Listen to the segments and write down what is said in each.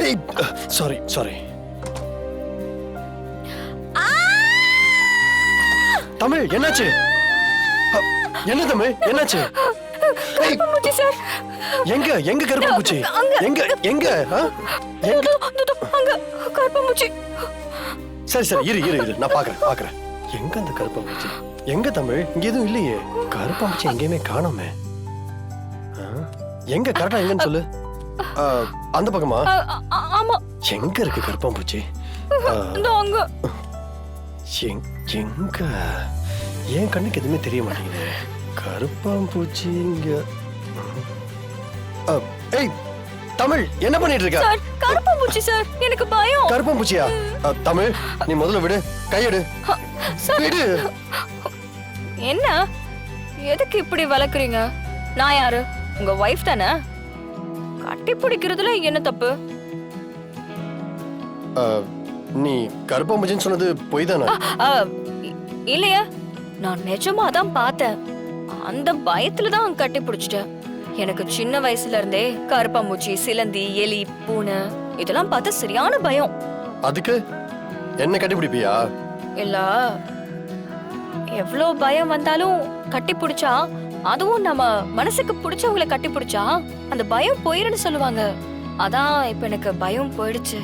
ஏய் sorry sorry. Tamil என்னாச்சு? என்ன தமிழ் என்னாச்சு? கருப்பாம்பூச்சி சார். எங்க எங்க கருப்பாம்பூச்சி? எங்க எங்க அங்க கருப்பாம்பூச்சி. சரி சரி இரு இரு இரு நான் பாக்குறேன். எங்க அந்த கருப்பாம்பூச்சி? எங்க தமிழ்? இங்க எதுவும் இல்லையே. கருப்பாம்பூச்சி எங்கேயுமே காணோமே. எங்க கரெக்டா எங்கன்னு சொல்லு. அந்த பக்கமா? ஆமா. எங்க இருக்கு கருப்பாம்பூச்சி? அங்க. எங்க? என் கண்ணுக்கு எதுவுமே தெரிய மாட்டேங்குது. கருப்பாம்பூச்சி இங்க. ஏய் தமிழ் என்ன பண்ணிட்டு இருக்க? சார் கருப்பாம்பூச்சி சார், எனக்கு பயம். கருப்பாம்பூச்சியா? தமிழ் நீ முதல்ல விடு, கையெடு. விடு. என்ன எதுக்கு இப்படி வளர்க்குறீங்க? நான் யாரு? உங்க வைஃப் தானே? கட்டி பிடிக்கிறதுல என்ன தப்பு? நீ கருப்பாம்பூச்சின்னு சொன்னது பொய் தானே? இல்லையா, நான் நிஜமா தான் பார்த்தேன். அந்த பயத்துல தான் கட்டி பிடிச்சிட்டேன். எனக்கு சின்ன வயசுல இருந்தே கருப்பாம்பூச்சி, சிலந்தி, எலி, பூனை இதெல்லாம் பார்த்தா சரியான பயம். அதுக்கு என்ன கட்டி பிடிப்பியா? இல்ல, எவ்வளவு பயம் வந்தாலும் கட்டி பிடிச்சா, அதுவும் நம்ம மனசுக்கு பிடிச்சவங்களை கட்டி பிடிச்சா அந்த பயம் போயிருன்னு சொல்லுவாங்க. அதான் இப்ப எனக்கு பயம் போயிடுச்சு.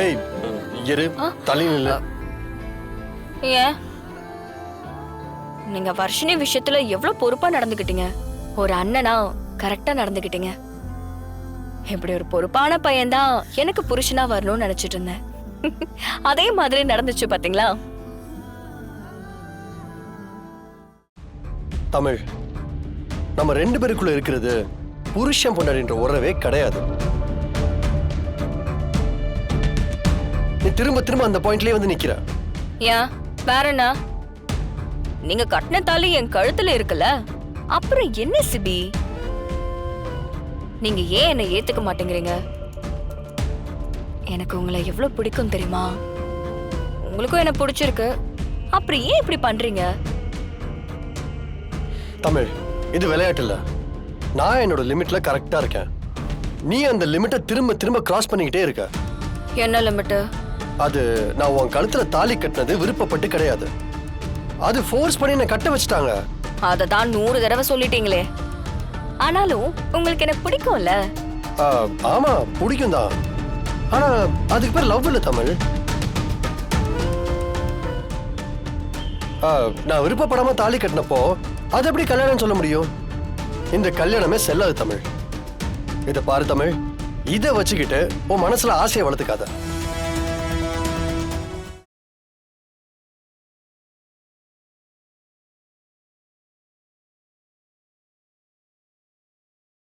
ஏய் இரு, தள்ளி நில்லு. ஏன்? நீங்க வர்ஷினி விஷயத்துல எவ்வளவு பொறுப்பா நடந்துக்கிட்டீங்க. ஒரு அண்ணனா கரெக்டா நடந்துக்கிட்டீங்க. இப்படி ஒரு பொறுப்பான பையன்தான் எனக்கு புருஷனா வரணும்னு நினைச்சிட்டு இருந்தேன். அதே மாதிரி நடந்துச்சு பாத்தீங்களா? தமிழ், நம்ம ரெண்டு பேருக்குள்ள இருக்கிறது புருஷன் பொண்டாடின்ற உறவே கிடையாது. நீ திரும்ப திரும்ப அந்த பாயிண்ட்லயே வந்து நிக்கிற. ஏன் வேற என்ன? நீங்க கட்டின தாலி என் கழுத்துல இருக்குல்ல, அப்புறம் என்ன சிபி? நீங்க ஏன் என்ன ஏத்துக்க மாட்டேங்கிறீங்க? எனக்கு உங்களை எவ்வளவு பிடிக்கும் தெரியுமா? உங்களுக்கும் என்ன பிடிச்சிருக்கு, அப்புறம் ஏன் இப்படி பண்றீங்க? தமிழ், இது விளையாட்டு இல்ல. நான் என்னோட லிமிட்ல கரெக்டா இருக்கேன். நீ அந்த லிமிட்டை திரும்ப திரும்ப கிராஸ் பண்ணிக்கிட்டே இருக்க. என்ன லிமிட்? அது நான் உன் கழுத்துல தாலி கட்டினது விருப்பப்பட்டு கிடையாது. அது ஃபோர்ஸ் பண்ணி என்ன கட்ட வச்சுட்டாங்க. அததான் 100 தடவை சொல்லிட்டீங்களே. ஆனாலும் உங்களுக்கு எனக்கு பிடிக்கும்ல? ஆமா பிடிக்கும் தான். ஆனா அதுக்கு பேர் லவ் இல்ல தமிழ். நான் விருப்பப்படாம தாலி கட்டினப்போ அது எப்படி கல்யாணம் சொல்ல முடியும்? இந்த கல்யாணமே செல்லாது தமிழ். இத பாரு தமிழ், இத வச்சுக்கிட்டு உன் மனசுல ஆசையை வளர்த்துக்காத.